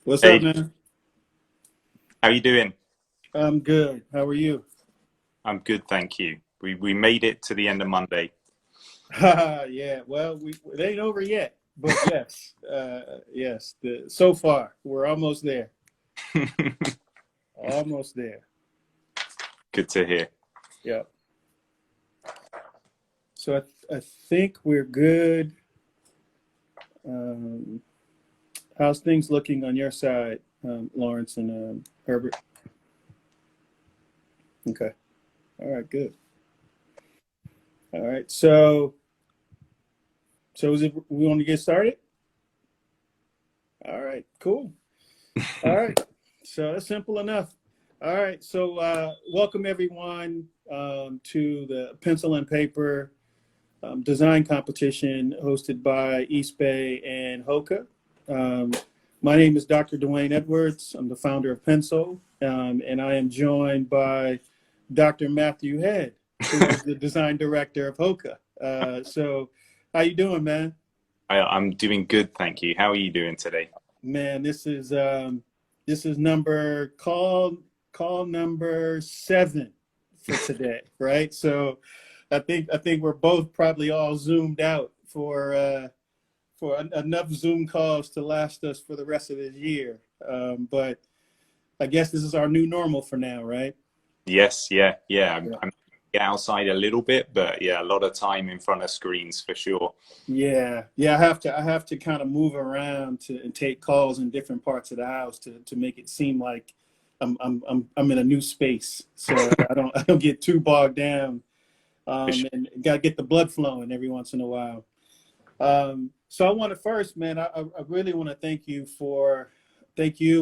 What's up, Hey, man? how you doing? I'm good. How are you? I'm good, thank you. We made it to the end of Monday. Yeah. Well, it ain't over yet, but yes, yes. So far, we're almost there. Almost there. Good to hear. Yeah. So I think we're good. Um, how's things looking on your side, Lawrence and Herbert? Okay. All right. Good. All right. So is it we want to get started? All right. Cool. All right. So that's simple enough. All right. So welcome everyone to the Pencil and Paper design competition hosted by Eastbay and HOKA. Um, my name is Dr. Dwayne Edwards. I'm the founder of Pensole, and I am joined by Dr. Matthew Head, who is the design director of HOKA. So how you doing, man? I'm doing good, thank you. How are you doing today? Man, this is number call number 7 for today, right? So I think we're both probably all zoomed out for enough Zoom calls to last us for the rest of this year. But I guess this is our new normal for now, right? Yes, yeah. I'm, Yeah. I'm get outside a little bit, but yeah, a lot of time in front of screens for sure. Yeah. I have to kind of move around to and take calls in different parts of the house to make it seem like I'm in a new space, so I don't get too bogged down, For sure. and got to get the blood flowing every once in a while. So I want to first, man, I really want to thank you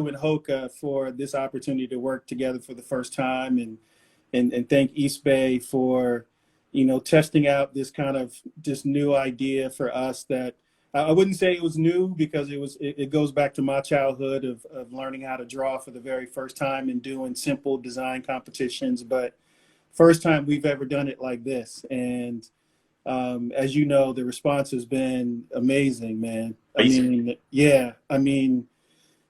and Hoka for this opportunity to work together for the first time, and thank East Bay for, testing out this new idea for us that I wouldn't say it was new because it goes back to my childhood of learning how to draw for the very first time and doing simple design competitions, but first time we've ever done it like this. And as you know, the response has been amazing, man. I Amazing. mean, yeah, I mean,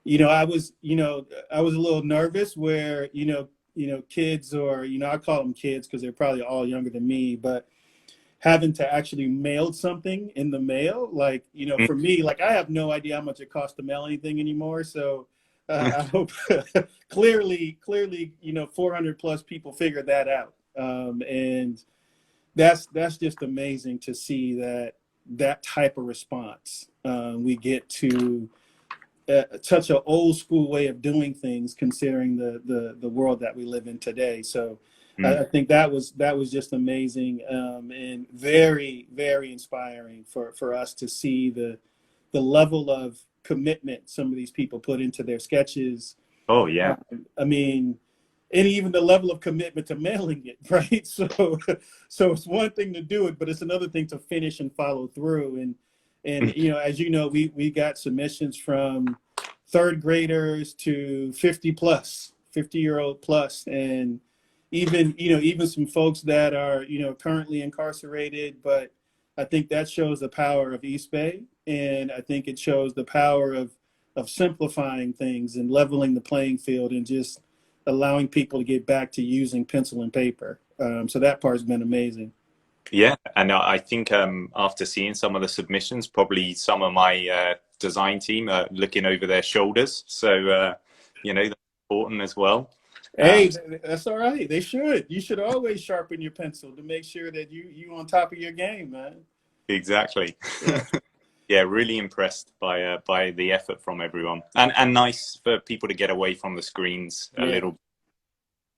I was a little nervous where, kids, or, I call them kids because they're probably all younger than me, but having to actually mail something in the mail, like, Mm. for me, like, I have no idea how much it costs to mail anything anymore. So I hope clearly, 400 plus people figured that out. And that's just amazing to see that type of response. We get to such an old school way of doing things, considering the world that we live in today. So I Mm. think that was just amazing, and very very inspiring for us to see the level of commitment some of these people put into their sketches. Oh yeah. I mean, and even the level of commitment to mailing it, right? So it's one thing to do it, but it's another thing to finish and follow through. And as you know, we got submissions from third graders to 50 plus, 50-year-old plus, and even some folks that are currently incarcerated. But I think that shows the power of East Bay, and I think it shows the power of simplifying things and leveling the playing field and just allowing people to get back to using pencil and paper. So that part's been amazing. Yeah, and I think after seeing some of the submissions, probably some of my design team are looking over their shoulders. So that's important as well. Hey, Um, that's all right. They should. You should always sharpen your pencil to make sure that you on top of your game, man. exactly. Yeah, Yeah, really impressed by the effort from everyone, and nice for people to get away from the screens a yeah, little,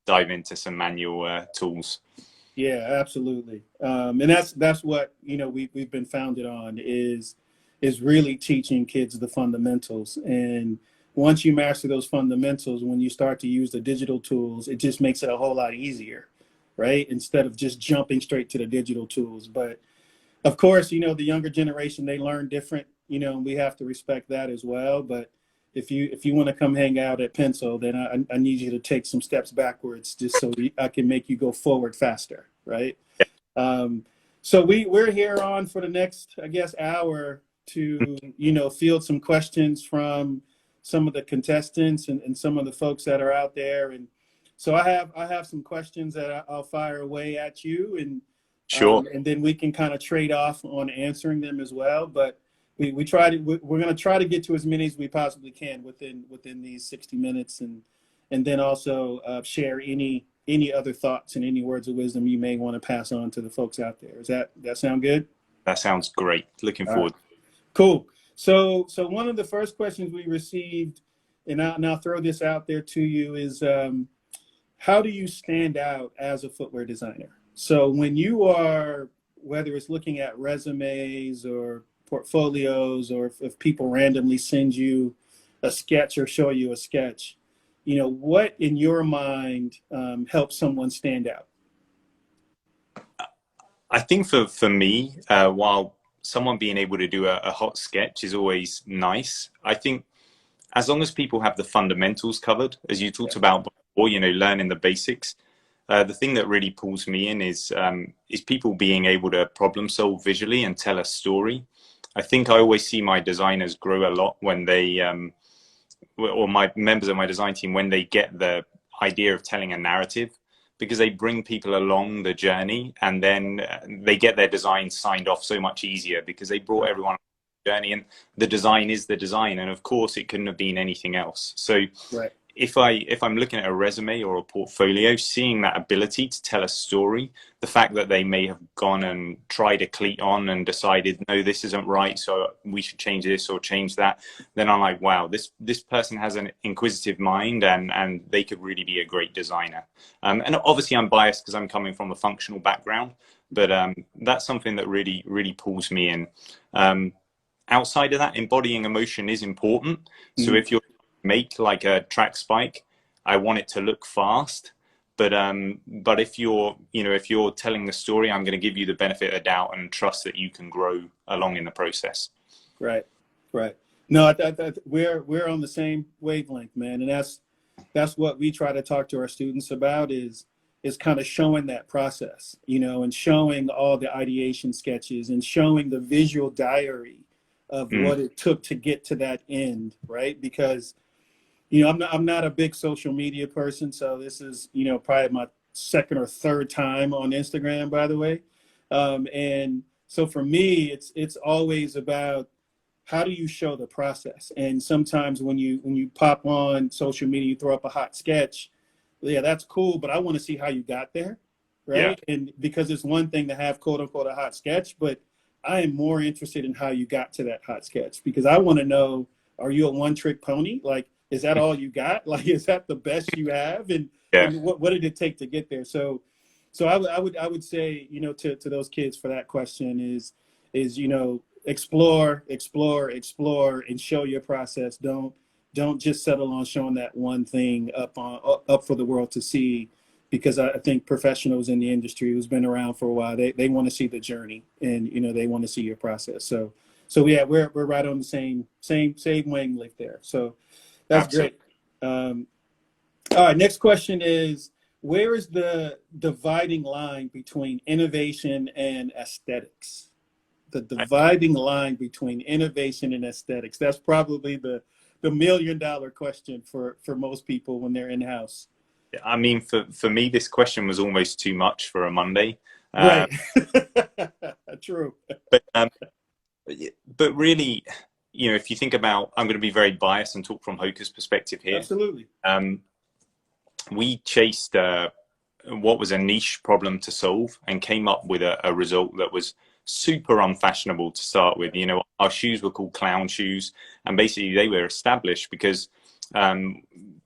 dive into some manual tools. yeah, absolutely. And that's what we've been founded on is really teaching kids the fundamentals. And once you master those fundamentals, when you start to use the digital tools, it just makes it a whole lot easier, right? Instead of just jumping straight to the digital tools. But of course, the younger generation, they learn different, and we have to respect that as well. But if you want to come hang out at Pencil, then I need you to take some steps backwards just so I can make you go forward faster, right? Um, so we're here on for the next, I guess, hour to field some questions from some of the contestants and some of the folks that are out there. And so I have some questions that I'll fire away at you, Sure. and then we can kind of trade off on answering them as well. But we try to we're going to try to get to as many as we possibly can within these 60 minutes, and then also share any other thoughts and any words of wisdom you may want to pass on to the folks out there. Is that sound good? That sounds great. Looking All forward. right. Cool. So one of the first questions we received, and I'll throw this out there to you, is how do you stand out as a footwear designer? So when you are, whether it's looking at resumes or portfolios, or if people randomly send you a sketch or show you a sketch, what in your mind helps someone stand out? I think for me, while someone being able to do a hot sketch is always nice, I think as long as people have the fundamentals covered, as you talked about before, learning the basics, the thing that really pulls me in is people being able to problem solve visually and tell a story. I think I always see my designers grow a lot when they, or my members of my design team, when they get the idea of telling a narrative, because they bring people along the journey, and then they get their design signed off so much easier because they brought everyone on the journey, and the design is the design. And of course it couldn't have been anything else. So if I'm looking at a resume or a portfolio, seeing that ability to tell a story, the fact that they may have gone and tried a cleat on and decided, no, this isn't right, so we should change this or change that, then I'm like, wow, this person has an inquisitive mind, and they could really be a great designer. And obviously I'm biased because I'm coming from a functional background, but that's something that really, really pulls me in. Outside of that, embodying emotion is important. So if you're make like a track spike, I want it to look fast, but if you're telling the story, I'm going to give you the benefit of the doubt and trust that you can grow along in the process. Right. No, we're on the same wavelength, man, and that's what we try to talk to our students about, is kind of showing that process, and showing all the ideation sketches and showing the visual diary of what it took to get to that end, right? Because I'm not a big social media person, so this is, probably my second or third time on Instagram, by the way. And so for me, it's always about how do you show the process. And sometimes when you pop on social media, you throw up a hot sketch. Yeah, that's cool, but I want to see how you got there, right? Yeah. And because it's one thing to have quote unquote a hot sketch, but I am more interested in how you got to that hot sketch, because I want to know, are you a one-trick pony? Like, is that all you got? Like, is that the best you have? And what did it take to get there? So I would say, to those kids, for that question is explore, and show your process. Don't just settle on showing that one thing up for the world to see, because I think professionals in the industry who's been around for a while, they want to see the journey, and they want to see your process. So yeah, we're right on the same wavelength there. So that's Absolutely. Great. All right, next question is, where is the dividing line between innovation and aesthetics? The dividing line between innovation and aesthetics. That's probably the $1 million question for most people when they're in-house. I mean, for me, this question was almost too much for a Monday. Right. True. But really, if you think about, I'm going to be very biased and talk from HOKA's perspective here. Absolutely. We chased what was a niche problem to solve and came up with a result that was super unfashionable to start with. Our shoes were called clown shoes, and basically they were established because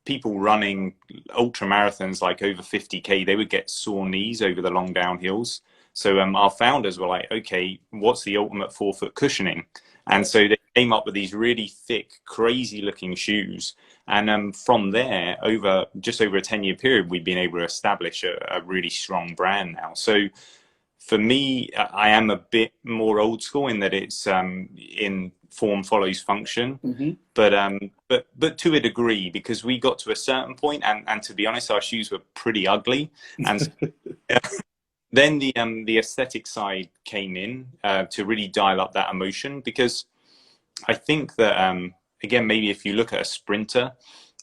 people running ultra marathons, like over 50K, they would get sore knees over the long downhills. So our founders were like, okay, what's the ultimate forefoot cushioning? And so they came up with these really thick, crazy looking shoes. And from there, just over a 10-year period, we've been able to establish a really strong brand now. So for me, I am a bit more old school in that it's in form follows function, but to a degree, because we got to a certain point, and to be honest, our shoes were pretty ugly. And so, then the aesthetic side came in to really dial up that emotion, because I think that again, maybe if you look at a sprinter,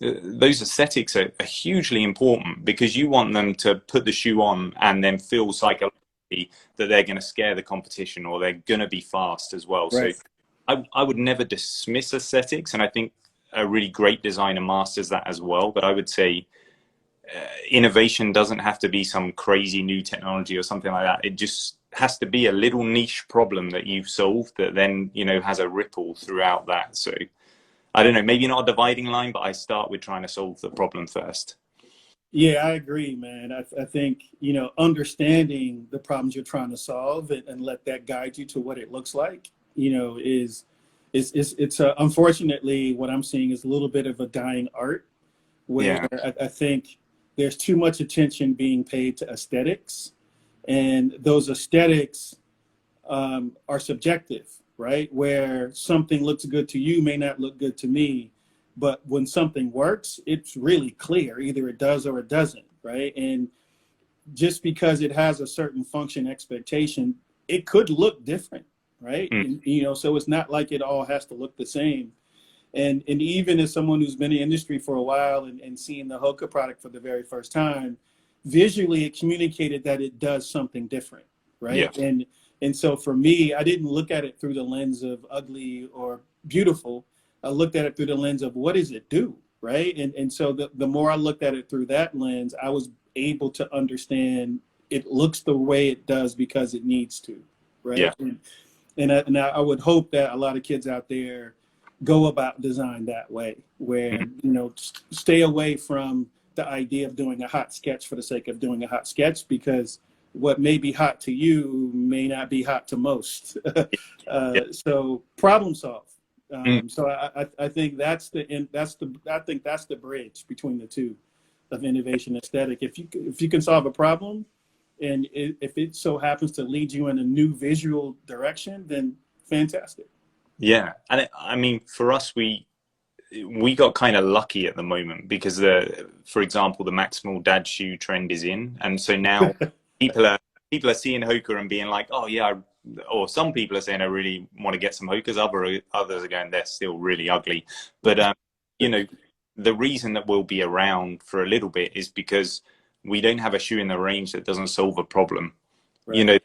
those aesthetics are hugely important, because you want them to put the shoe on and then feel psychologically that they're going to scare the competition, or they're going to be fast as well. Right. So I would never dismiss aesthetics, and I think a really great designer masters that as well. But I would say innovation doesn't have to be some crazy new technology or something like that. It just has to be a little niche problem that you've solved that then, you know, has a ripple throughout that. So I don't know, maybe not a dividing line, but I start with trying to solve the problem first. Yeah, I agree, man. I think, you know, understanding the problems you're trying to solve and let that guide you to what it looks like, you know, it's unfortunately what I'm seeing is a little bit of a dying art, where Yeah. I think there's too much attention being paid to aesthetics, and those aesthetics are subjective, right? Where something looks good to you may not look good to me, but when something works, it's really clear. Either it does or it doesn't, right? And just because it has a certain function expectation, it could look different, right? Mm. And, you know, so it's not like it all has to look the same. And even as someone who's been in the industry for a while and seeing the HOKA product for the very first time, visually it communicated that it does something different, right? Yeah. And so for me, I didn't look at it through the lens of ugly or beautiful. I looked at it through the lens of what does it do, right? And so the more I looked at it through that lens, I was able to understand it looks the way it does because it needs to, right? Yeah. And I would hope that a lot of kids out there go about design that way, where, Mhm. you know, stay away from the idea of doing a hot sketch for the sake of doing a hot sketch, because what may be hot to you may not be hot to most. Yeah. So problem solve. Mm. So I think I think that's the bridge between the two, of innovation and aesthetic. If you can solve a problem, and if it so happens to lead you in a new visual direction, then fantastic. Yeah. And I mean, for us, we got kind of lucky at the moment, because for example, the maximal dad shoe trend is in, and so now people are seeing Hoka and being like, oh yeah, or some people are saying I really want to get some Hokas. Others are going, they're still really ugly. But you know, the reason that we'll be around for a little bit is because we don't have a shoe in the range that doesn't solve a problem. You Right. know,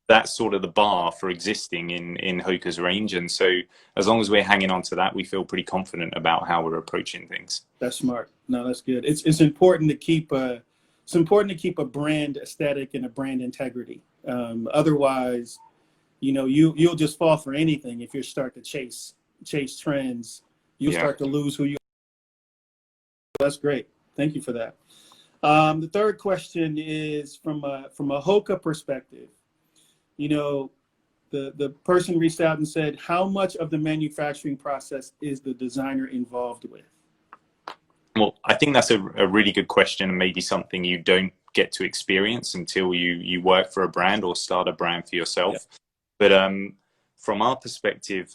that's sort of the bar for existing in Hoka's range. And so as long as we're hanging on to that, we feel pretty confident about how we're approaching things. That's smart. No, that's good. It's important to keep a brand aesthetic and a brand integrity. Otherwise, you know, you'll just fall for anything if you start to chase trends. You'll Yeah. start to lose who you are. That's great. Thank you for that. The third question is from a HOKA perspective. You know, the person reached out and said, how much of the manufacturing process is the designer involved with? Well, I think that's a really good question, and maybe something you don't get to experience until you work for a brand or start a brand for yourself. Yeah. But from our perspective,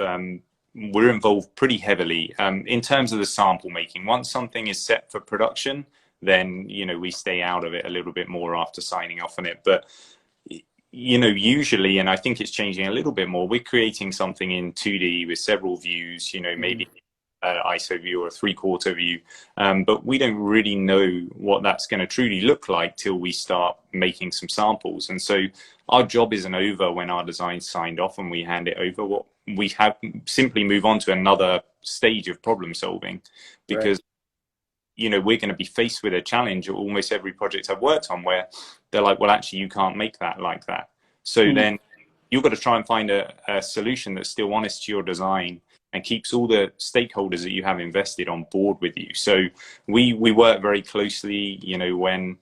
we're involved pretty heavily in terms of the sample making. Once something is set for production, then, you know, we stay out of it a little bit more after signing off on it. But, you know, usually, and I think it's changing a little bit more, we're creating something in 2D with several views, you know, maybe ISO view or a 3/4 view, but we don't really know what that's going to truly look like till we start making some samples. And so our job isn't over when our design's signed off and we hand it over. What we have simply move on to another stage of problem solving, because Right. you know, we're going to be faced with a challenge at almost every project I've worked on, where they're like, well, actually you can't make that like that. So then you've got to try and find a solution that's still honest to your design and keeps all the stakeholders that you have invested on board with you. So we work very closely, you know, when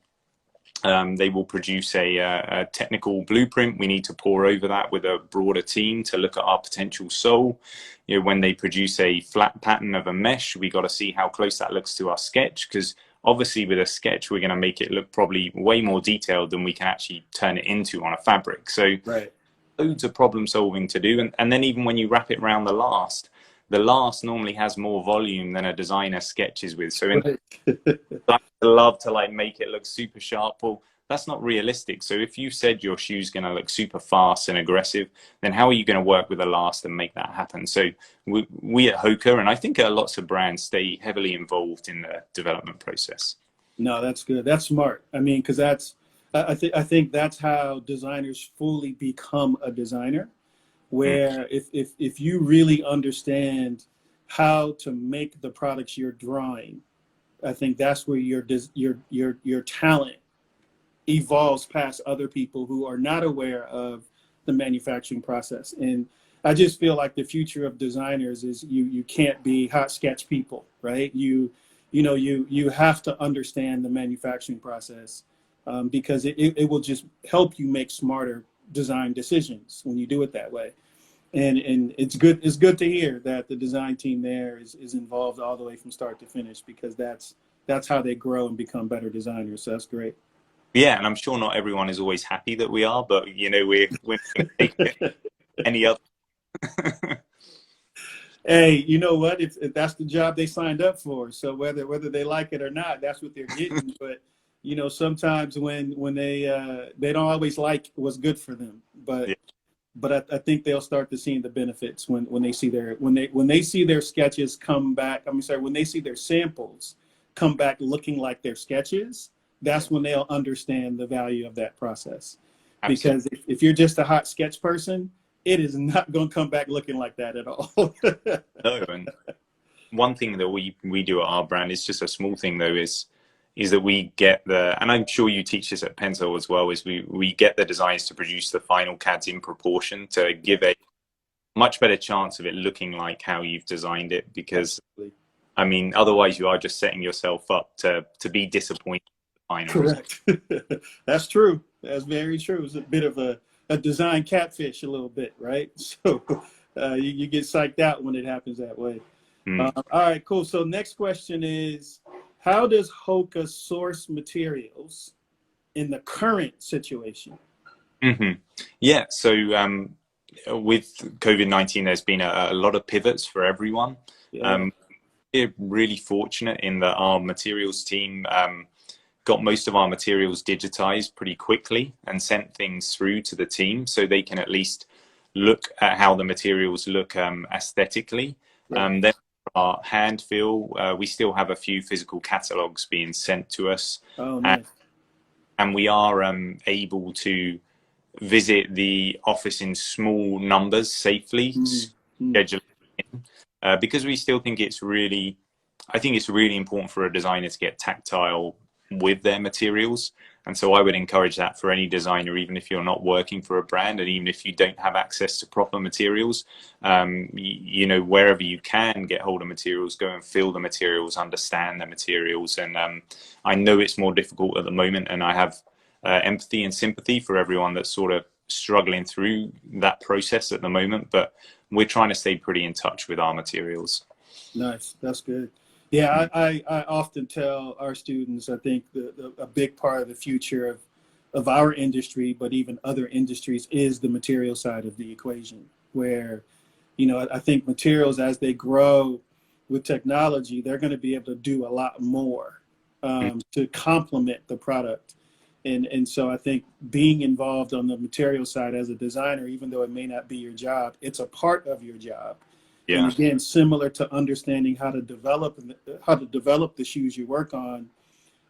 they will produce a technical blueprint, we need to pour over that with a broader team to look at our potential sole. You know, when they produce a flat pattern of a mesh, we got to see how close that looks to our sketch, because obviously with a sketch, we're going to make it look probably way more detailed than we can actually turn it into on a fabric. So Right. loads of problem solving to do. And then even when you wrap it around the last normally has more volume than a designer sketches with. So in Right. I love to like make it look super sharp. Well, that's not realistic. So if you said your shoe's going to look super fast and aggressive, then how are you going to work with a last and make that happen? So we at HOKA, and I think lots of brands, stay heavily involved in the development process. No, that's good. That's smart. I mean, because I think that's how designers fully become a designer. Where if you really understand how to make the products you're drawing, I think that's where your talent evolves past other people who are not aware of the manufacturing process. And I just feel like the future of designers is you can't be hot sketch people, right? You have to understand the manufacturing process, because it will just help you make smarter design decisions when you do it that way. And it's good to hear that the design team there is involved all the way from start to finish, because that's how they grow and become better designers. So that's great. Yeah, and I'm sure not everyone is always happy that we are, but we're not going to take it any other. Hey, you know what? If that's the job they signed up for, so whether they like it or not, that's what they're getting. But sometimes when they don't always like what's good for them, but Yeah. I think they'll start to see the benefits when they see their sketches come back. When they see their samples come back looking like their sketches, that's when they'll understand the value of that process. Absolutely. Because if you're just a hot sketch person, it is not going to come back looking like that at all. No, and one thing that we do at our brand is just a small thing though, is that we get and I'm sure you teach this at Pensole as well, is we get the designers to produce the final CADs in proportion to give a much better chance of it looking like how you've designed it, because Absolutely. I mean, otherwise you are just setting yourself up to be disappointed. Correct. That's true. That's very true. It's a bit of a design catfish a little bit, right? So you get psyched out when it happens that way. All right, cool. So next question is, how does HOKA source materials in the current situation? Yeah, so with COVID-19, there's been a lot of pivots for everyone. Yeah. We're really fortunate in that our materials team got most of our materials digitized pretty quickly and sent things through to the team so they can at least look at how the materials look aesthetically. Right. Then our hand feel, we still have a few physical catalogs being sent to us. Oh, nice. And we are able to visit the office in small numbers safely, schedule in, because we still think I think it's really important for a designer to get tactile with their materials. And so I would encourage that for any designer, even if you're not working for a brand, and even if you don't have access to proper materials, wherever you can get hold of materials, go and feel the materials, understand the materials. And I know it's more difficult at the moment, and I have empathy and sympathy for everyone that's sort of struggling through that process at the moment, but we're trying to stay pretty in touch with our materials. Nice. That's good. Yeah, I often tell our students, I think a big part of the future of our industry, but even other industries, is the material side of the equation, where, I think materials, as they grow with technology, they're going to be able to do a lot more to complement the product. And so I think being involved on the material side as a designer, even though it may not be your job, it's a part of your job. Yeah. And again, similar to understanding how to develop the shoes you work on,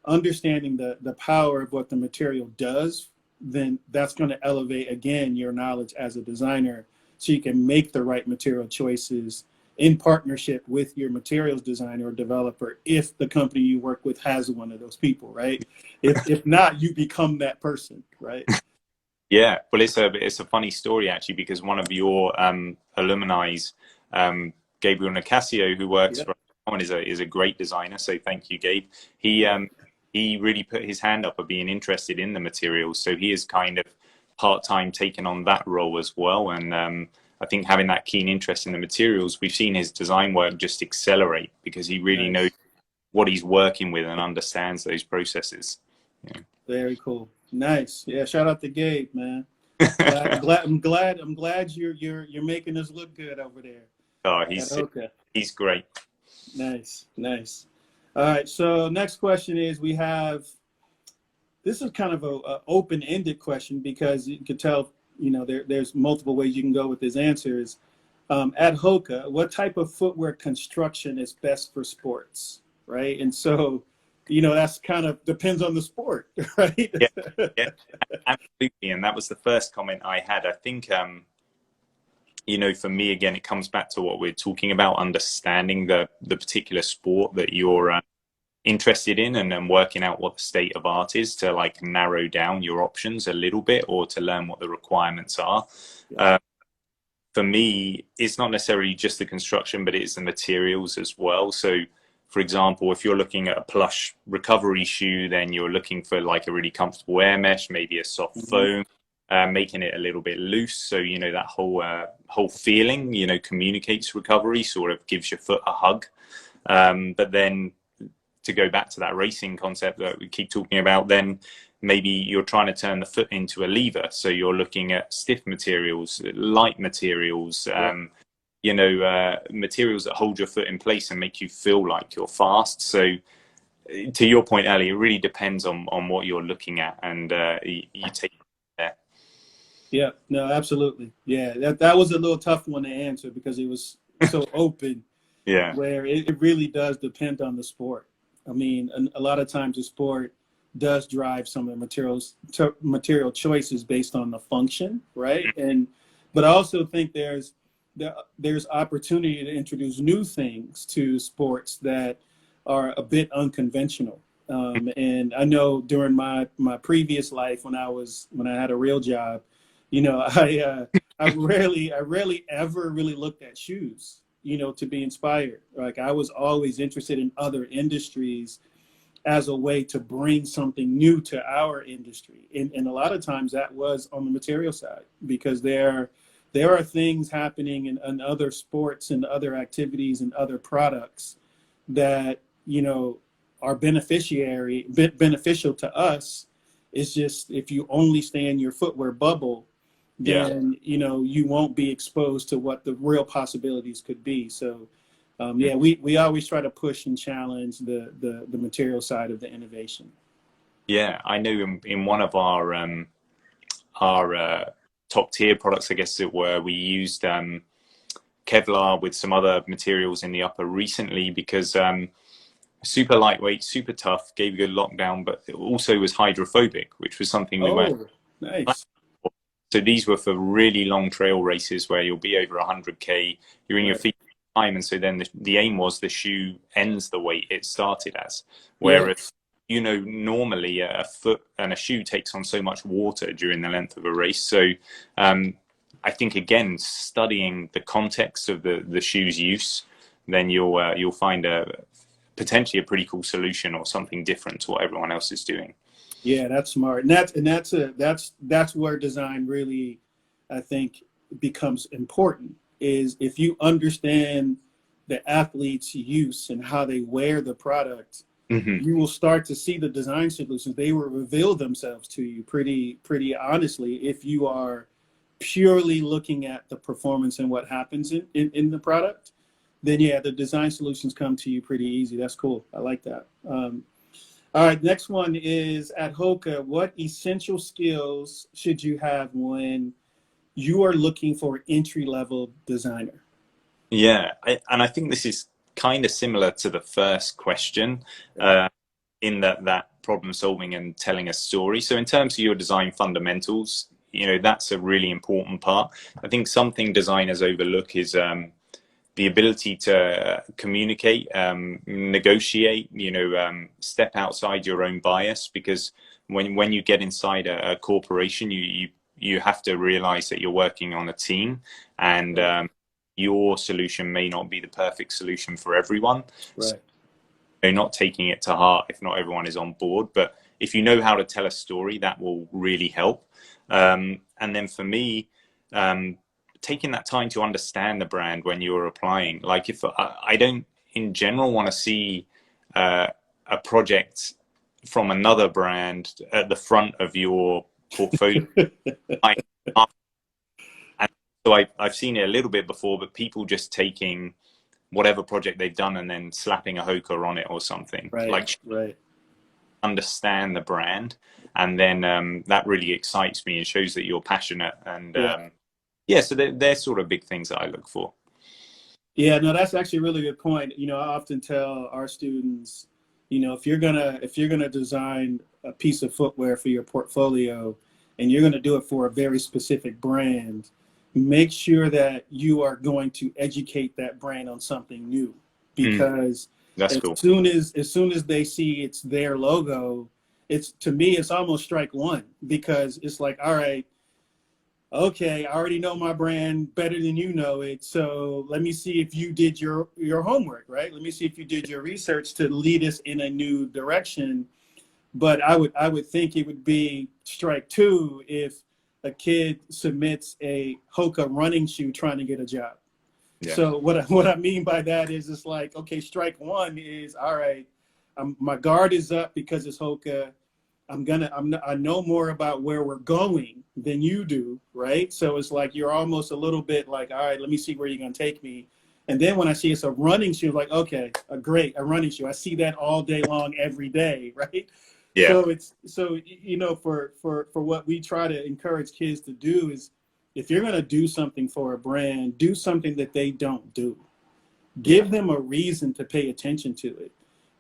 understanding the power of what the material does, then that's going to elevate, again, your knowledge as a designer, so you can make the right material choices in partnership with your materials designer or developer, if the company you work with has one of those people, right? If not, you become that person, right? Yeah, well, it's a funny story actually, because one of your alumni, Gabriel Nicasio, who works for and is a great designer. So thank you, Gabe. He really put his hand up of being interested in the materials. So he is kind of part-time taken on that role as well. And I think having that keen interest in the materials, we've seen his design work just accelerate, because he really knows what he's working with and understands those processes. Yeah. Very cool. Nice. Yeah. Shout out to Gabe, man. I'm glad you're making us look good over there. Oh, he's great. Nice. All right. So next question is, this this is kind of a open-ended question, because you can tell, there's multiple ways you can go with this answer. Is at HOKA, what type of footwear construction is best for sports, right? And so, that's kind of depends on the sport, right? Yeah, yeah, absolutely. And that was the first comment I had. I think, for me, again, it comes back to what we're talking about, understanding the particular sport that you're interested in, and then working out what the state of art is to like narrow down your options a little bit, or to learn what the requirements are. Yeah. For me, it's not necessarily just the construction, but it's the materials as well. So, for example, if you're looking at a plush recovery shoe, then you're looking for like a really comfortable air mesh, maybe a soft foam, making it a little bit loose. So, that whole feeling, communicates recovery, sort of gives your foot a hug. But then to go back to that racing concept that we keep talking about, then maybe you're trying to turn the foot into a lever. So you're looking at stiff materials, light materials, materials that hold your foot in place and make you feel like you're fast. So to your point earlier, it really depends on what you're looking at, and you take it there. Yeah, no, absolutely. Yeah, that was a little tough one to answer, because it was so open. Yeah. Where it really does depend on the sport. I mean, a lot of times the sport does drive some of the material choices based on the function, right? But I also think there's opportunity to introduce new things to sports that are a bit unconventional. And I know during my previous life, when I had a real job, I rarely ever really looked at shoes, to be inspired. Like, I was always interested in other industries as a way to bring something new to our industry. And a lot of times that was on the material side, because there are things happening in other sports and other activities and other products that, are beneficial to us. It's just, if you only stay in your footwear bubble, then you won't be exposed to what the real possibilities could be. So we always try to push and challenge the material side of the innovation. Yeah, I know in one of our top tier products, I guess it were, we used Kevlar with some other materials in the upper recently, because super lightweight, super tough, gave a good lockdown, but it also was hydrophobic, which was something we weren't. Nice. So these were for really long trail races where you'll be over 100K, you're in your feet time, and so then the aim was the shoe ends the weight it started as. Whereas, normally a foot and a shoe takes on so much water during the length of a race. So I think, again, studying the context of the shoe's use, then you'll find potentially a pretty cool solution, or something different to what everyone else is doing. Yeah, that's smart, and that's where design really, I think, becomes important. Is if you understand the athlete's use and how they wear the product, you will start to see the design solutions. They will reveal themselves to you pretty honestly, if you are purely looking at the performance and what happens in the product. Then the design solutions come to you pretty easy. That's cool. I like that. All right, next one is, at HOKA, what essential skills should you have when you are looking for an entry-level designer? Yeah, and I think this is kind of similar to the first question, in that problem solving and telling a story. So in terms of your design fundamentals, that's a really important part. I think something designers overlook is the ability to communicate, negotiate, step outside your own bias, because when you get inside a corporation, you have to realize that you're working on a team, and your solution may not be the perfect solution for everyone. Right. So not taking it to heart if not everyone is on board, but if you know how to tell a story, that will really help. And then for me, taking that time to understand the brand when you're applying. Like, if I don't in general want to see a project from another brand at the front of your portfolio. And so I've seen it a little bit before, but people just taking whatever project they've done and then slapping a HOKA on it or something. Right. understand the brand, and then that really excites me and shows that you're passionate. And Yeah. yeah, so they're sort of big things that I look for. Yeah, no, that's actually a really good point. You know, I often tell our students, you know, if you're gonna design a piece of footwear for your portfolio and you're gonna do it for a very specific brand, make sure that you are going to educate that brand on something new. Because That's as cool. soon as they see it's their logo, it's, to me, it's almost strike one, because it's like, all right, okay, I already know my brand better than you know it. So let me see if you did your homework, right? Let me see if you did your research to lead us in a new direction. But I would think it would be strike two if a kid submits a HOKA running shoe trying to get a job. Yeah. So what I mean by that is, it's like, okay, strike one is, all right, my guard is up because it's HOKA. I know more about where we're going than you do, right? So it's like you're almost a little bit like, all right, let me see where you're gonna take me. And then when I see it's a running shoe, like, okay, a running shoe. I see that all day long, every day, right? Yeah. So you know, for what we try to encourage kids to do is, if you're gonna do something for a brand, do something that they don't do. Give them a reason to pay attention to it.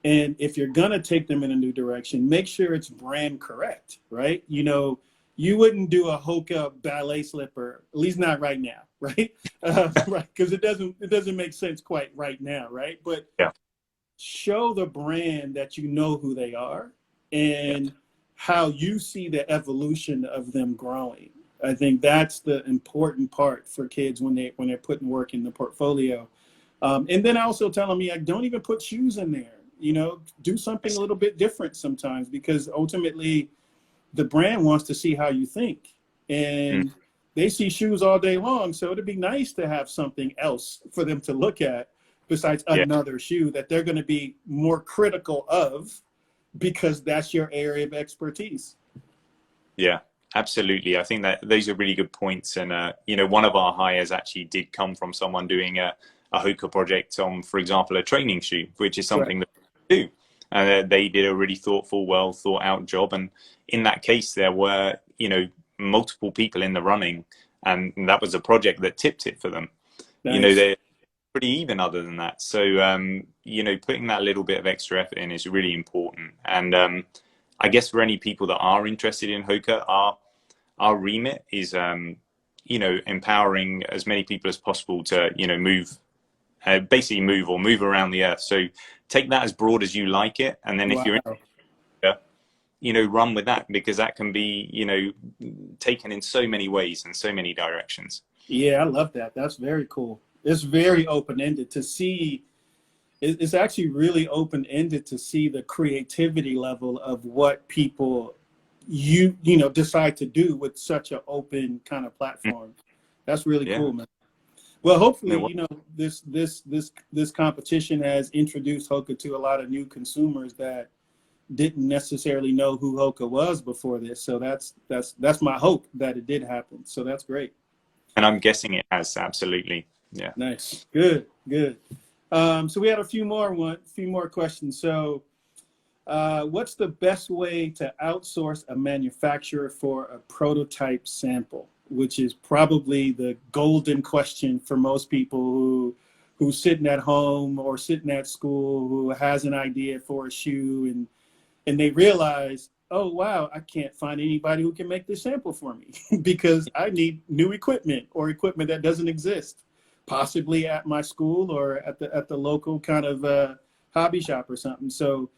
And if you're going to take them in a new direction, make sure it's brand correct, right? You know, you wouldn't do a HOKA ballet slipper, at least not right now, right? Right, because it doesn't make sense quite right now, right? But Yeah. show the brand that you know who they are and how you see the evolution of them growing. I think that's the important part for kids when they're putting work in the portfolio. And then I also tell them, yeah, don't even put shoes in there. You know, do something a little bit different sometimes, because ultimately the brand wants to see how you think. And they see shoes all day long. So it'd be nice to have something else for them to look at besides another shoe that they're going to be more critical of, because that's your area of expertise. Yeah, absolutely. I think that those are really good points. And, you know, one of our hires actually did come from someone doing a HOKA project on, for example, a training shoe, which is something that we do. And they did a really thoughtful, well thought out job. And in that case, there were, you know, multiple people in the running, and that was a project that tipped it for them. Nice. You know, they're pretty even other than that. So, you know, putting that little bit of extra effort in is really important. And I guess for any people that are interested in HOKA, our remit is, you know, empowering as many people as possible to, you know, basically move around the earth. So take that as broad as you like it. And then if you're in HOKA, you know, run with that, because that can be, you know, taken in so many ways and so many directions. Yeah, I love that. That's very cool. It's very open-ended to see. It's actually really open-ended to see the creativity level of what people you know decide to do with such an open kind of platform. That's really cool, man. Well, hopefully, you know, this competition has introduced HOKA to a lot of new consumers that didn't necessarily know who HOKA was before this. So that's my hope that it did happen. So that's great. And I'm guessing it has, absolutely. Yeah. Nice. Good. So we had a few more questions. So what's the best way to outsource a manufacturer for a prototype sample, which is probably the golden question for most people who's sitting at home or sitting at school, who has an idea for a shoe, and they realize, oh, wow, I can't find anybody who can make this sample for me because I need new equipment or equipment that doesn't exist, possibly at my school or at the local kind of hobby shop or something. So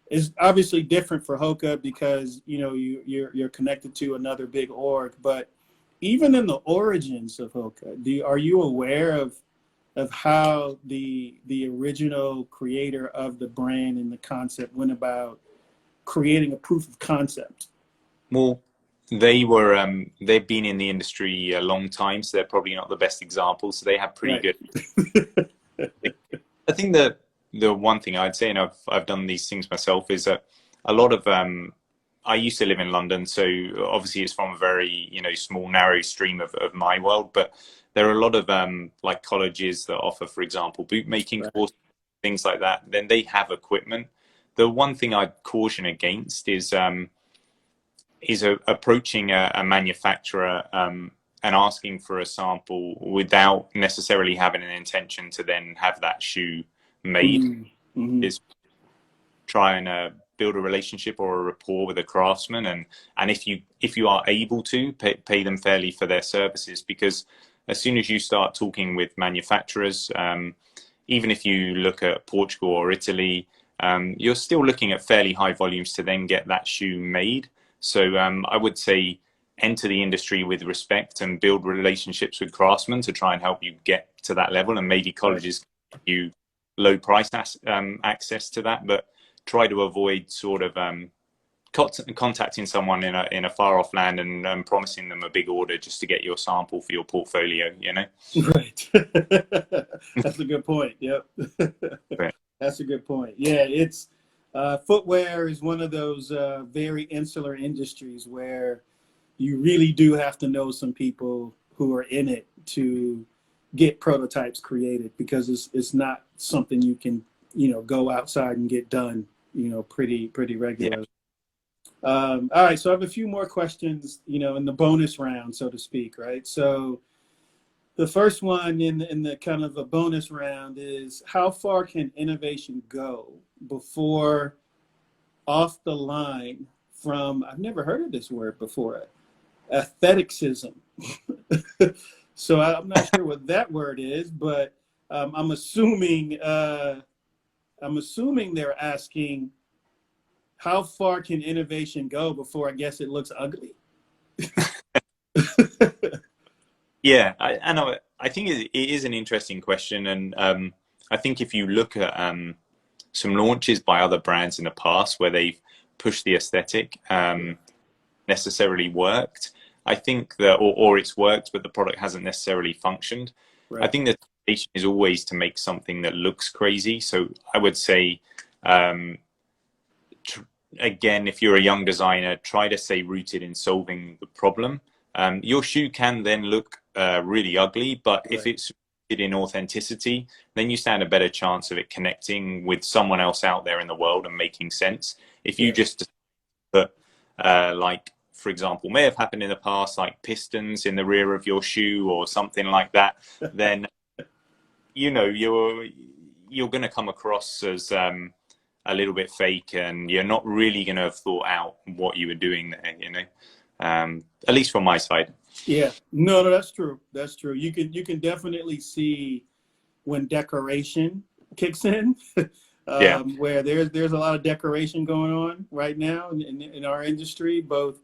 it's obviously different for HOKA because, you know, you're connected to another big org. But even in the origins of HOKA, are you aware of how the original creator of the brand and the concept went about creating a proof of concept? Well, they've been in the industry a long time, so they're probably not the best example. So they have pretty good. I think that the one thing I'd say, and I've done these things myself, is that a lot of I used to live in London, so obviously it's from a very, you know, small, narrow stream of my world. But there are a lot of like colleges that offer, for example, boot making courses, things like that. Then they have equipment the one thing I'd caution against is approaching a manufacturer and asking for a sample without necessarily having an intention to then have that shoe made. Mm-hmm. Is try and build a relationship or a rapport with a craftsman, and if you are able to pay them fairly for their services, because as soon as you start talking with manufacturers, even if you look at Portugal or Italy, you're still looking at fairly high volumes to then get that shoe made. So I would say enter the industry with respect and build relationships with craftsmen to try and help you get to that level, and maybe colleges give you low price access to that, but try to avoid sort of contacting someone in a far off land and promising them a big order just to get your sample for your portfolio, you know? Right. That's a good point. Yep. That's a good point. Yeah, it's footwear is one of those very insular industries where you really do have to know some people who are in it to get prototypes created, because it's not something you can, go outside and get done, pretty regularly. Yeah. All right, so I have a few more questions, in the bonus round, so to speak, right? So the first one in the kind of a bonus round is, how far can innovation go before off the line from, I've never heard of this word before, aestheticism. So I'm not sure what that word is, but I'm assuming they're asking, how far can innovation go before, I guess, it looks ugly? Yeah, I think it is an interesting question, and I think if you look at some launches by other brands in the past where they've pushed the aesthetic, necessarily worked. I think that, or it's worked, but the product hasn't necessarily functioned. Right. I think the temptation is always to make something that looks crazy. So I would say, again, if you're a young designer, try to stay rooted in solving the problem. Your shoe can then look really ugly, but if it's rooted in authenticity, then you stand a better chance of it connecting with someone else out there in the world and making sense. If you just put, like, for example, may have happened in the past, like pistons in the rear of your shoe or something like that, then you're going to come across as a little bit fake, and you're not really going to have thought out what you were doing there, at least from my side. Yeah, no, that's true. That's true. You can definitely see when decoration kicks in, where there's a lot of decoration going on right now in our industry, both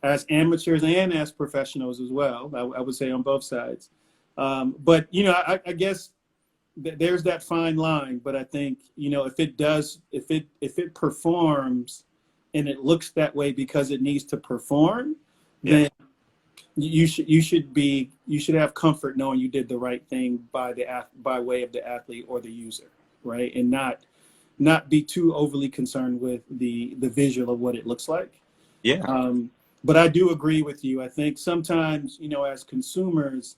as amateurs and as professionals as well. I would say on both sides. But I guess there's that fine line. But I think if it performs and it looks that way because it needs to perform, then you should have comfort knowing you did the right thing by way of the athlete or the user, right? And not be too overly concerned with the visual of what it looks like. Yeah. But I do agree with you. I think sometimes, as consumers,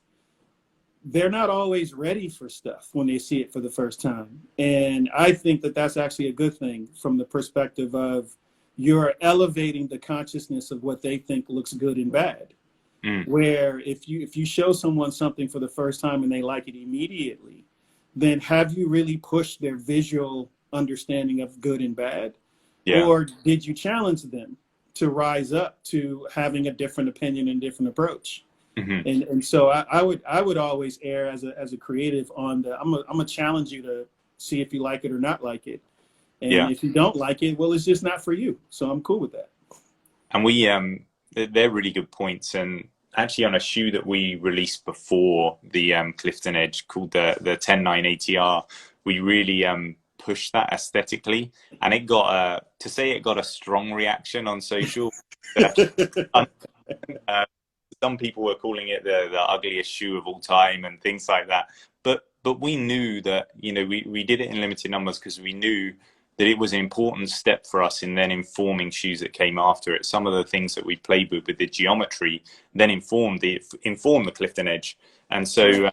they're not always ready for stuff when they see it for the first time. And I think that that's actually a good thing from the perspective of you're elevating the consciousness of what they think looks good and bad. Where if you show someone something for the first time and they like it immediately, then have you really pushed their visual understanding of good and bad? Yeah. Or did you challenge them to rise up to having a different opinion and different approach? Mm-hmm. And so I would always err as a creative on the I'm gonna challenge you to see if you like it or not like it. And if you don't like it, well, it's just not for you. So I'm cool with that. And they're really good points. And actually on a shoe that we released before the Clifton Edge called the 109 ATR, we really pushed that aesthetically, and it got a strong reaction on social. Some people were calling it the ugliest shoe of all time and things like that. But we knew that, we did it in limited numbers because we knew that it was an important step for us in then informing shoes that came after it. Some of the things that we played with the geometry then informed the Clifton Edge, and so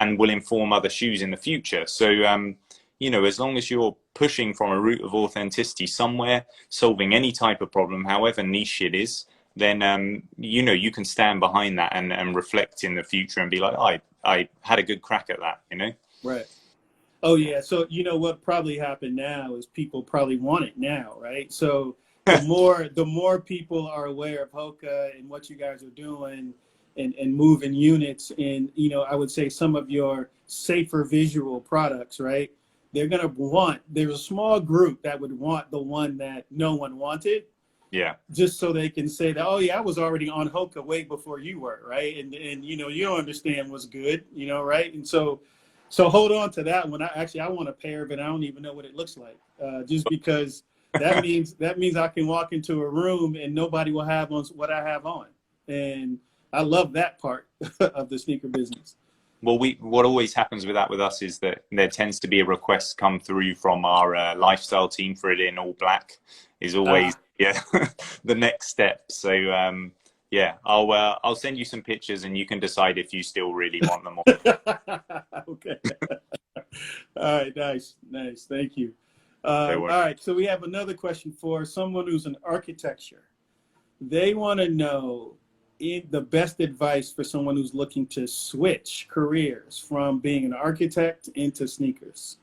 and will inform other shoes in the future. So you know, as long as you're pushing from a route of authenticity somewhere, solving any type of problem, however niche it is, then you know, you can stand behind that and reflect in the future and be like, I had a good crack at that, you know? Right. Oh yeah. So you know what probably happened now is people probably want it now, right? So the more people are aware of HOKA and what you guys are doing and moving units and you know, I would say some of your safer visual products, right? There's a small group that would want the one that no one wanted. Yeah. Just so they can say that, oh yeah, I was already on HOKA way before you were, right? And you know, you don't understand what's good, you know, right? And so hold on to that one. I want a pair, but I don't even know what it looks like. Just because that means I can walk into a room and nobody will have on what I have on, and I love that part of the sneaker business. Well, what always happens with that with us is that there tends to be a request come through from our lifestyle team for it in all black. Is always the next step. So yeah, I'll send you some pictures and you can decide if you still really want them or Okay. All right, nice. Thank you. All right, so we have another question for someone who's in architecture. They want to know the best advice for someone who's looking to switch careers from being an architect into sneakers.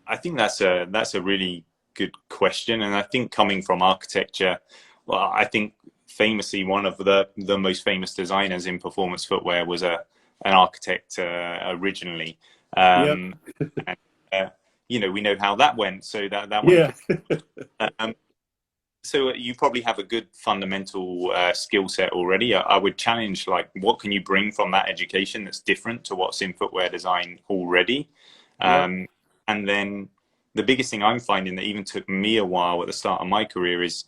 I think that's a really good question, and I think coming from architecture, well, I think famously one of the most famous designers in performance footwear was an architect originally. Yep. And, you know, we know how that went, so that Yeah. went. So you probably have a good fundamental skill set already. I would challenge, like, what can you bring from that education that's different to what's in footwear design already? Yep. And then the biggest thing I'm finding that even took me a while at the start of my career is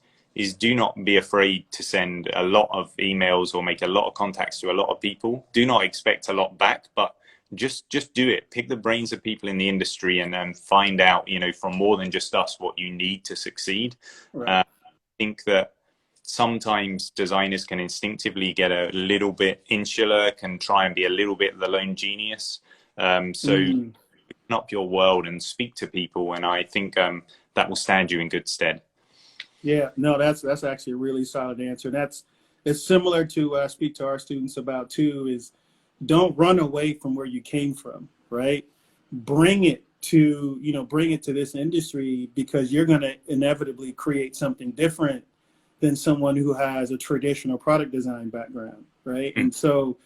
do not be afraid to send a lot of emails or make a lot of contacts to a lot of people. Do not expect a lot back, but just do it. Pick the brains of people in the industry and find out, you know, from more than just us what you need to succeed. Right. I think that sometimes designers can instinctively get a little bit insular, can try and be a little bit the lone genius. So open up your world and speak to people, and I think that will stand you in good stead. Yeah, no, that's actually a really solid answer. It's similar to speak to our students about too, is don't run away from where you came from, right? Bring it to this industry, because you're going to inevitably create something different than someone who has a traditional product design background, right? And so,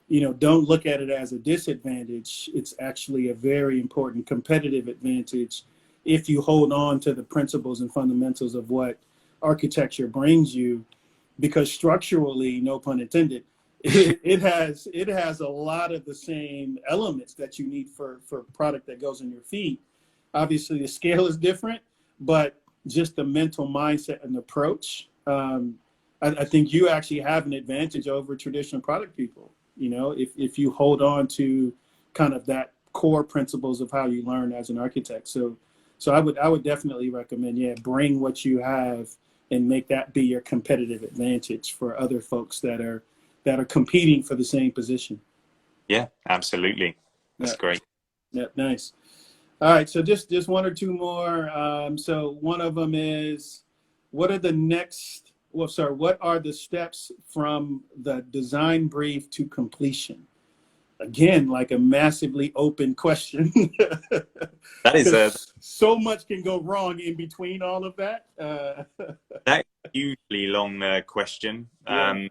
you know, don't look at it as a disadvantage. It's actually a very important competitive advantage if you hold on to the principles and fundamentals of what architecture brings you, because structurally, no pun intended, it has a lot of the same elements that you need for product that goes on your feet. Obviously, the scale is different, but just the mental mindset and approach, I think you actually have an advantage over traditional product people. You know, if you hold on to kind of that core principles of how you learn as an architect. So I would definitely recommend, bring what you have and make that be your competitive advantage for other folks that are competing for the same position. Yeah, absolutely. That's great. Yeah, nice. All right, so just one or two more. So one of them is, what are the steps from the design brief to completion? Again, like a massively open question. That is so much can go wrong in between all of that. That's a hugely long question. Yeah.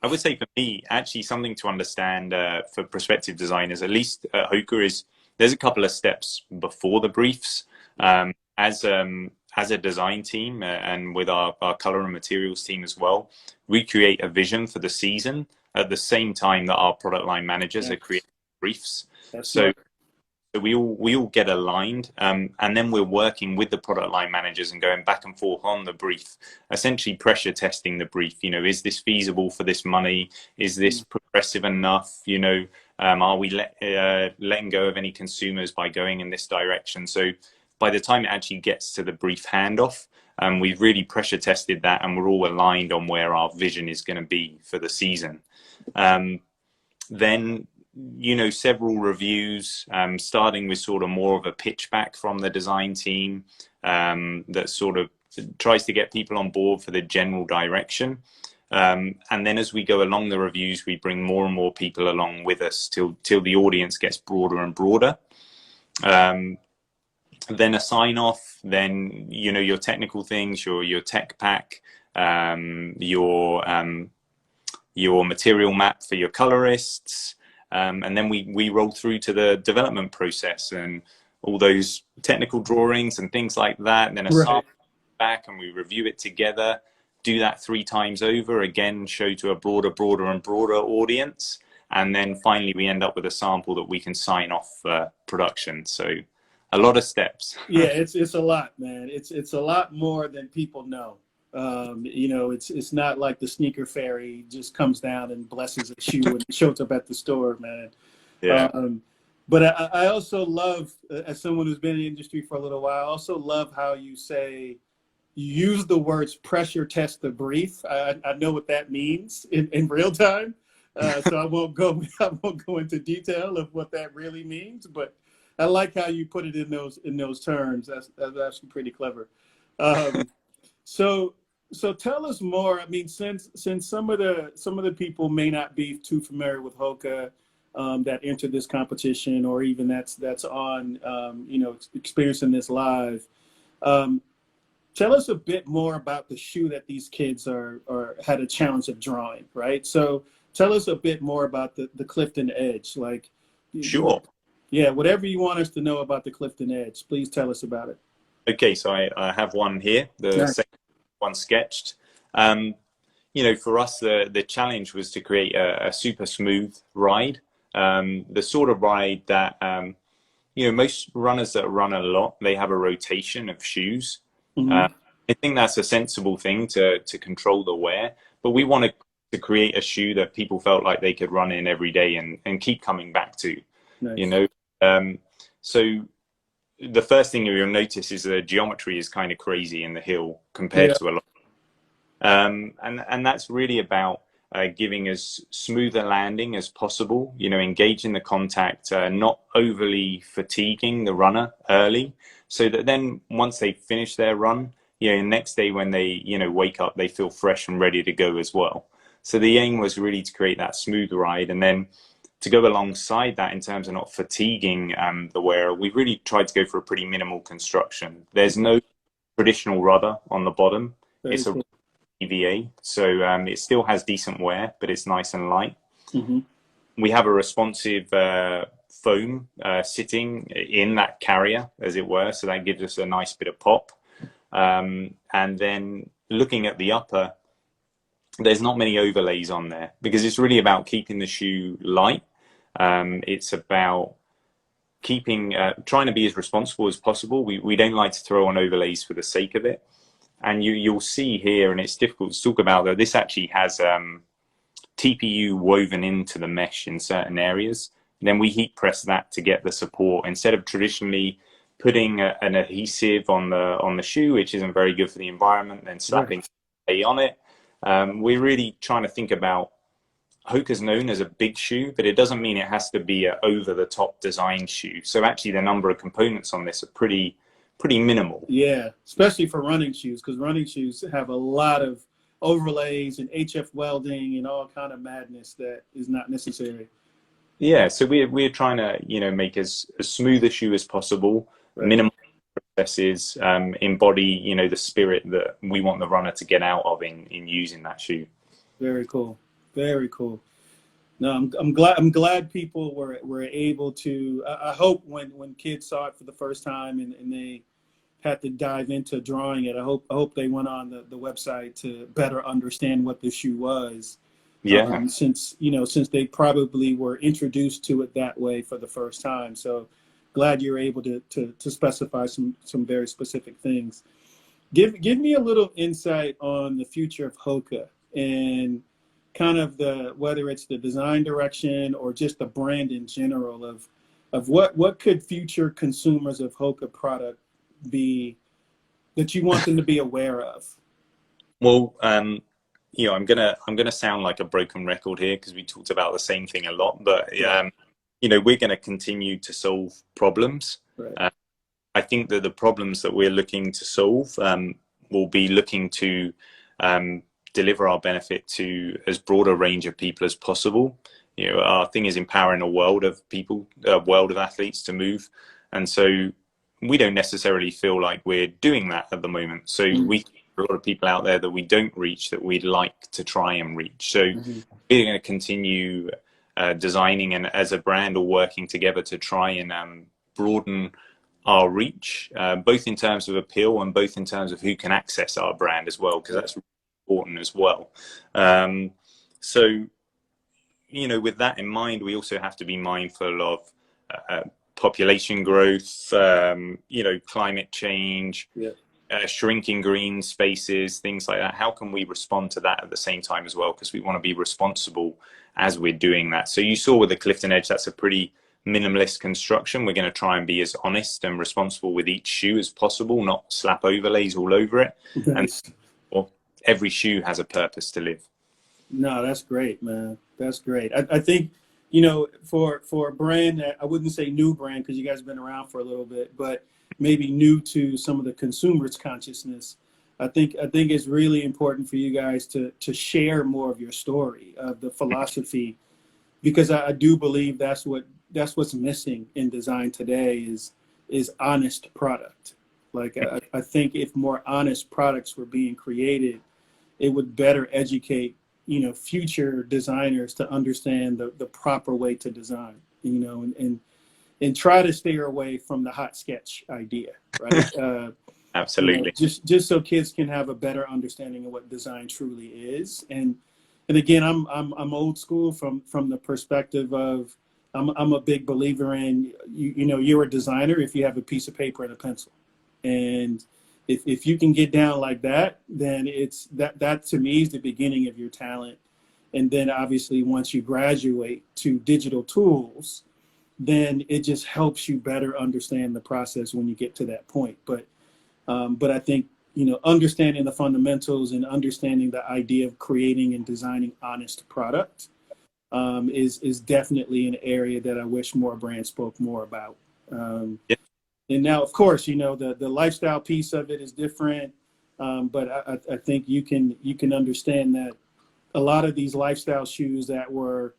I would say for me, actually, something to understand for prospective designers, at least at HOKA, is there's a couple of steps before the briefs. As a design team and with our color and materials team as well, we create a vision for the season at the same time that our product line managers are creating briefs. So we all get aligned, and then we're working with the product line managers and going back and forth on the brief, essentially pressure testing the brief. You know, is this feasible for this money? Is this progressive enough? You know, are we letting go of any consumers by going in this direction? So by the time it actually gets to the brief handoff, we've really pressure tested that, and we're all aligned on where our vision is going to be for the season. Then several reviews, starting with sort of more of a pitch back from the design team that sort of tries to get people on board for the general direction. And then as we go along the reviews, we bring more and more people along with us till the audience gets broader and broader. Then a sign off, then, your technical things, your tech pack, your material map for your colorists. And then we roll through to the development process and all those technical drawings and things like that. And then a sample back, and we review it together, do that 3 times over, again, show to a broader and broader audience. And then finally, we end up with a sample that we can sign off for production. So a lot of steps. Yeah, it's a lot, man. It's a lot more than people know. It's not like the sneaker fairy just comes down and blesses a shoe and shows up at the store, man. Yeah. But I also love, as someone who's been in the industry for a little while, I also love how you use the words pressure test the brief. I know what that means in real time. So I won't go into detail of what that really means, but I like how you put it in those terms. That's actually pretty clever. So tell us more. I mean, since some of the people may not be too familiar with HOKA that entered this competition, or even that's on experiencing this live. Tell us a bit more about the shoe that these kids had a challenge of drawing, right? So tell us a bit more about the Clifton Edge. Like, sure. Yeah, whatever you want us to know about the Clifton Edge, please tell us about it. Okay, so I have one here, the second one sketched. For us, the challenge was to create a super smooth ride, the sort of ride that, most runners that run a lot, they have a rotation of shoes. I think that's a sensible thing to control the wear, but we wanted to create a shoe that people felt like they could run in every day and keep coming back to. Nice. So the first thing you'll notice is the geometry is kind of crazy in the heel compared to a lot. And that's really about giving as smooth a landing as possible, engaging the contact, not overly fatiguing the runner early, so that then once they finish their run, next day when they, wake up, they feel fresh and ready to go as well. So the aim was really to create that smooth ride, and then to go alongside that in terms of not fatiguing the wearer, we really tried to go for a pretty minimal construction. There's no traditional rubber on the bottom. It's a EVA, so it still has decent wear, but it's nice and light. We have a responsive foam sitting in that carrier, as it were, so that gives us a nice bit of pop. And then looking at the upper, there's not many overlays on there because it's really about keeping the shoe light. It's about trying to be as responsible as possible. We don't like to throw on overlays for the sake of it. And you'll see here, and it's difficult to talk about, though, this actually has TPU woven into the mesh in certain areas. And then we heat press that to get the support, instead of traditionally putting an adhesive on the shoe, which isn't very good for the environment, then slapping on it. We're really trying to think about, HOKA's known as a big shoe, but it doesn't mean it has to be an over-the-top design shoe. So actually the number of components on this are pretty minimal. Yeah, especially for running shoes, because running shoes have a lot of overlays and HF welding and all kind of madness that is not necessary. Yeah, so we're trying to make as smooth a shoe as possible, minimal processes, embody the spirit that we want the runner to get out of in using that shoe. Very cool. Very cool. No, I'm glad people were able to. I hope when kids saw it for the first time and they had to dive into drawing it, I hope they went on the website to better understand what the shoe was. Yeah. Since they probably were introduced to it that way for the first time. So glad you're able to specify some very specific things. Give me a little insight on the future of HOKA and kind of whether it's the design direction or just the brand in general of what could future consumers of HOKA product be that you want them to be aware of? Well, I'm gonna sound like a broken record here because we talked about the same thing a lot, but we're going to continue to solve problems. Right. I think that the problems that we're looking to solve will be looking to deliver our benefit to as broad a range of people as possible. Our thing is empowering a world of people, a world of athletes to move. And so we don't necessarily feel like we're doing that at the moment. So we a lot of people out there that we don't reach that we'd like to try and reach. So we're going to continue designing and as a brand or working together to try and broaden our reach, both in terms of appeal and both in terms of who can access our brand as well, because that's really important as well. So, with that in mind, we also have to be mindful of population growth, climate change, shrinking green spaces, things like that. How can we respond to that at the same time as well? Because we want to be responsible as we're doing that. So you saw with the Clifton Edge, that's a pretty minimalist construction. We're going to try and be as honest and responsible with each shoe as possible, not slap overlays all over it. Nice. And every shoe has a purpose to live. No, that's great, man. That's great. I think, for a brand that I wouldn't say new brand because you guys have been around for a little bit, but maybe new to some of the consumers' consciousness, I think it's really important for you guys to share more of your story, of the philosophy, because I do believe that's what's missing in design today is honest product. Like I think if more honest products were being created, it would better educate future designers to understand the proper way to design, and try to stay away from the hot sketch idea, right? Absolutely. Just so kids can have a better understanding of what design truly is. And again, I'm old school from the perspective of I'm a big believer in you're a designer if you have a piece of paper and a pencil, and if you can get down like that, then it's that to me is the beginning of your talent. And then obviously once you graduate to digital tools, then it just helps you better understand the process when you get to that point. But I think understanding the fundamentals and understanding the idea of creating and designing honest product is definitely an area that I wish more brands spoke more about. And now, of course, the lifestyle piece of it is different, but I think you can understand that a lot of these lifestyle shoes that are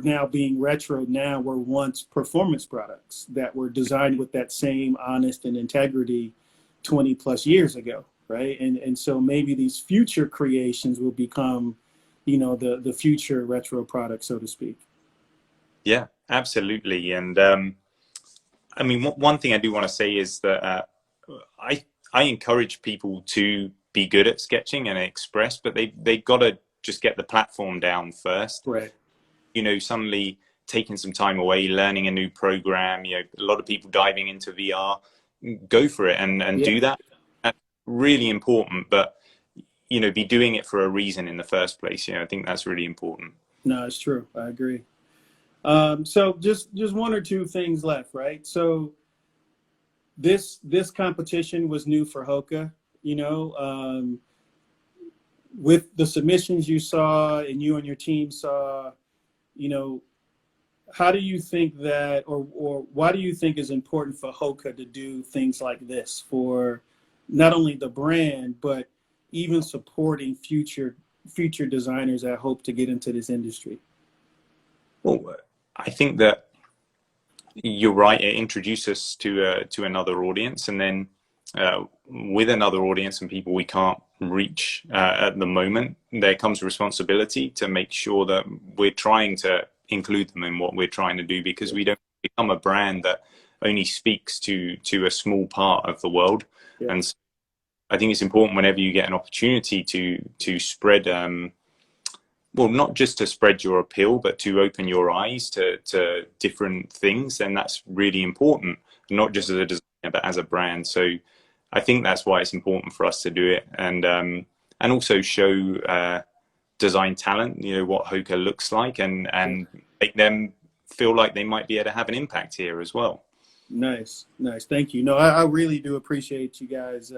now being retro now were once performance products that were designed with that same honest and integrity 20 plus years ago, right? And so maybe these future creations will become, the future retro product, so to speak. Yeah, absolutely. And I mean, one thing I do want to say is that I encourage people to be good at sketching and express, but they got to just get the platform down first. Right. Suddenly taking some time away, learning a new program, a lot of people diving into VR, go for it and do that. That's really important, but, be doing it for a reason in the first place. I think that's really important. No, it's true. I agree. So just one or two things left, right? So this competition was new for HOKA, with the submissions you saw and you and your team saw, how do you think that, or why do you think is important for HOKA to do things like this for not only the brand, but even supporting future designers that hope to get into this industry? Well, I think that you're right. It introduced us to another audience, and then with another audience and people we can't reach at the moment, there comes responsibility to make sure that we're trying to include them in what we're trying to do, because we don't become a brand that only speaks to a small part of the world. Yeah. And so I think it's important whenever you get an opportunity to spread, well, not just to spread your appeal, but to open your eyes to different things, then that's really important, not just as a designer, but as a brand. So I think that's why it's important for us to do it, and also show design talent, what HOKA looks like, and make them feel like they might be able to have an impact here as well. Nice. Thank you. No, I really do appreciate you guys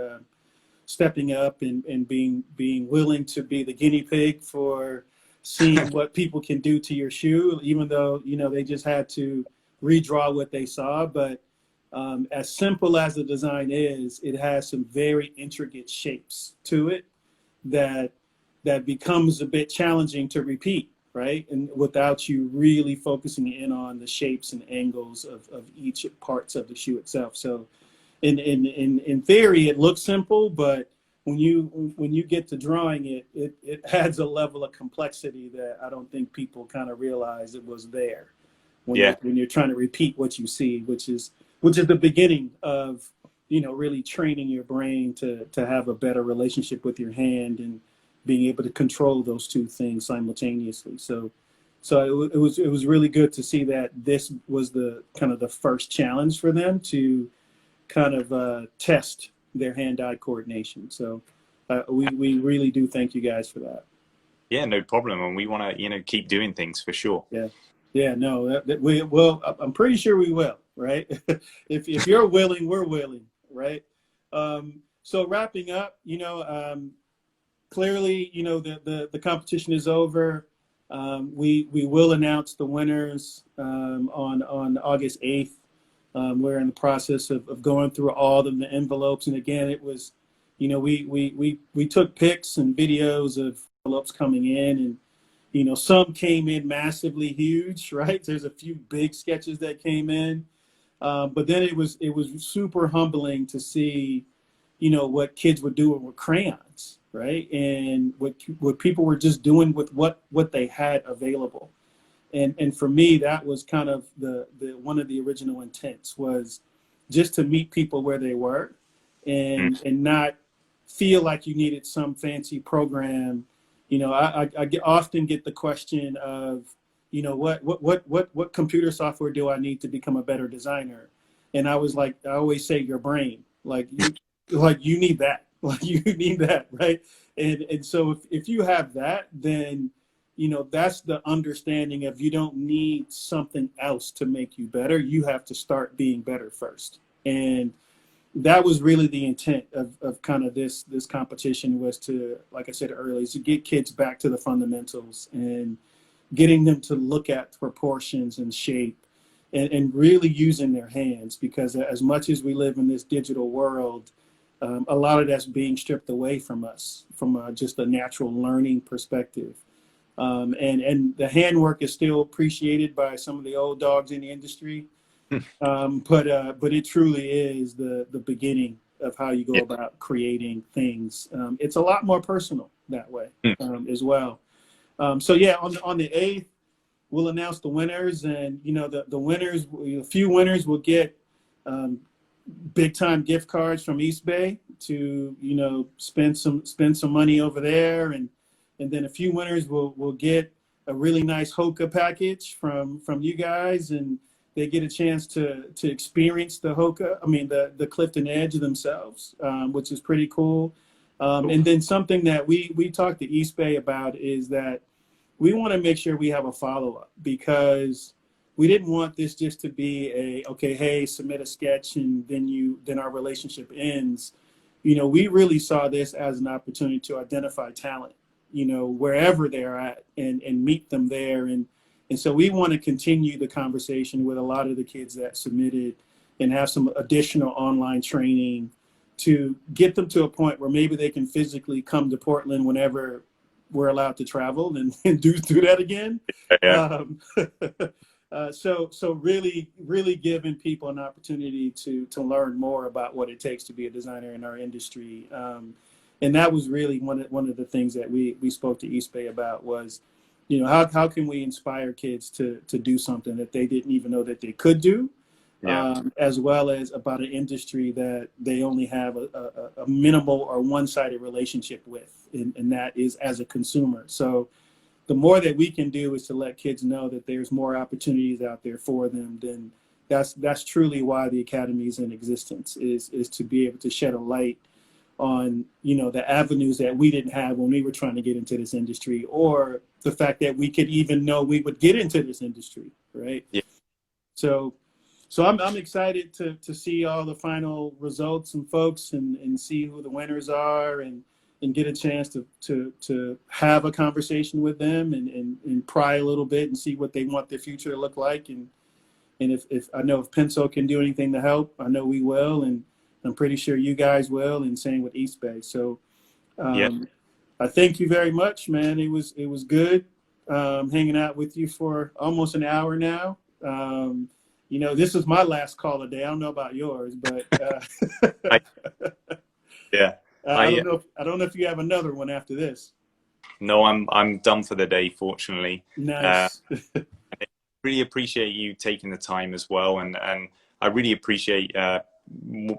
stepping up and being willing to be the guinea pig for seeing what people can do to your shoe, even though, they just had to redraw what they saw. But as simple as the design is, it has some very intricate shapes to it that becomes a bit challenging to repeat, right? And without you really focusing in on the shapes and angles of each parts of the shoe itself. So in theory, it looks simple, but when you get to drawing it, it adds a level of complexity that I don't think people kind of realize it was there when you're trying to repeat what you see, which is the beginning of, you know, really training your brain to have a better relationship with your hand and being able to control those two things simultaneously. So it was really good to see that this was the kind of the first challenge for them to kind of test their hand-eye coordination. So we really do thank you guys for that. Yeah, no problem. And we want to, you know, keep doing things for sure. Yeah, no, we will. I'm pretty sure we will, right? if you're willing, we're willing, right? So wrapping up, you know, clearly, you know, the competition is over. We will announce the winners on August 8th. We're in the process of going through all of the envelopes, and again, it was, you know, we took pics and videos of envelopes coming in, and you know, some came in massively huge, right? There's a few big sketches that came in, but then it was super humbling to see, you know, what kids were doing with crayons, right? And what people were just doing with what they had available. And for me, that was kind of the one of the original intents, was just to meet people where they were and not feel like you needed some fancy program. You know, I often get the question of, you know, what computer software do I need to become a better designer? And I always say your brain, like you need that, like you need that, right? And so if you have that, then, you know, that's the understanding of, you don't need something else to make you better. You have to start being better first. And that was really the intent of kind of this competition, was to, like I said earlier, is to get kids back to the fundamentals and getting them to look at proportions and shape and really using their hands, because as much as we live in this digital world, a lot of that's being stripped away from us from just a natural learning perspective. And the handwork is still appreciated by some of the old dogs in the industry. But it truly is the beginning of how you go about creating things. It's a lot more personal that way as well. So yeah, on the 8th, we'll announce the winners, and you know, the winners, a few winners will get big time gift cards from Eastbay to, you know, spend some money over there, and then a few winners will get a really nice HOKA package from you guys, and they get a chance to experience the HOKA, the Clifton Edge themselves, which is pretty cool. And then something that we talked to Eastbay about is that we want to make sure we have a follow-up, because we didn't want this just to be okay, hey, submit a sketch and then our relationship ends. You know, we really saw this as an opportunity to identify talent, you know, wherever they're at, and meet them there. And so we want to continue the conversation with a lot of the kids that submitted, and have some additional online training to get them to a point where maybe they can physically come to Portland whenever we're allowed to travel and do that again. Yeah. So really giving people an opportunity to learn more about what it takes to be a designer in our industry. And that was really one of the things that we spoke to Eastbay about, was, you know, how can we inspire kids to do something that they didn't even know that they could do, as well as about an industry that they only have a minimal or one-sided relationship with, and that is as a consumer. So the more that we can do is to let kids know that there's more opportunities out there for them, then that's truly why the Academy is in existence, is to be able to shed a light on, you know, the avenues that we didn't have when we were trying to get into this industry, or the fact that we could even know we would get into this industry, right? Yeah. So I'm excited to see all the final results and folks, and see who the winners are, and get a chance to have a conversation with them, and pry a little bit and see what they want their future to look like, and And if I know if Pensole can do anything to help, I know we will, and I'm pretty sure you guys will, and same with Eastbay. So Yeah. I thank you very much, man. It was good hanging out with you for almost an hour now. You know, this was my last call of the day. I don't know about yours, but I, yeah. I I don't know if you have another one after this. No, I'm done for the day, fortunately. Uh, Nice. really appreciate you taking the time as well, and I really appreciate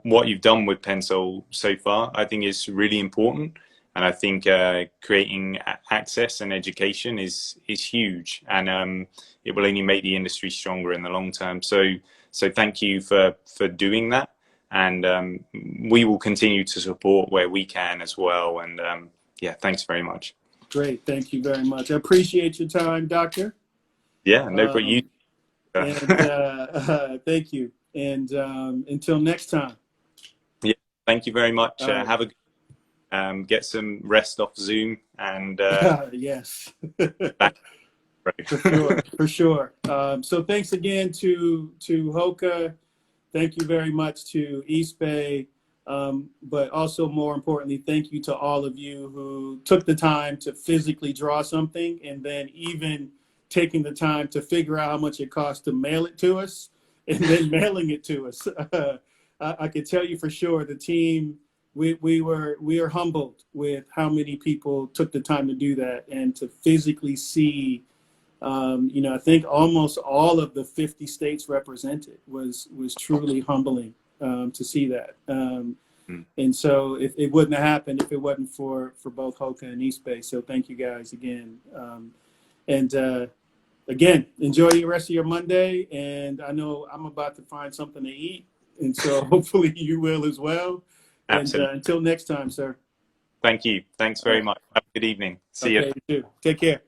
what you've done with Pensole so far. I think it's really important, and I think creating access and education is huge, and it will only make the industry stronger in the long term. So thank you for doing that, and we will continue to support where we can as well. And yeah, thanks very much. Great. Thank you very much. I appreciate your time, Doctor. Yeah, no, but you. And thank you. And until next time. Yeah, thank you very much. Right. Have a good, get some rest off Zoom, and yes, back. for sure, for sure. So thanks again to HOKA. Thank you very much to Eastbay. But also more importantly, thank you to all of you who took the time to physically draw something, and then even taking the time to figure out how much it costs to mail it to us, and then mailing it to us. I can tell you for sure, the team, we are humbled with how many people took the time to do that, and to physically see. You know, I think almost all of the 50 states represented was truly humbling to see that. And so it wouldn't have happened if it wasn't for both HOKA and Eastbay. So thank you guys again. And again, enjoy the rest of your Monday. And I know I'm about to find something to eat. And so hopefully you will as well. And until next time, sir. Thank you. Thanks very much. Have a good evening. See you. Okay, you too. Take care.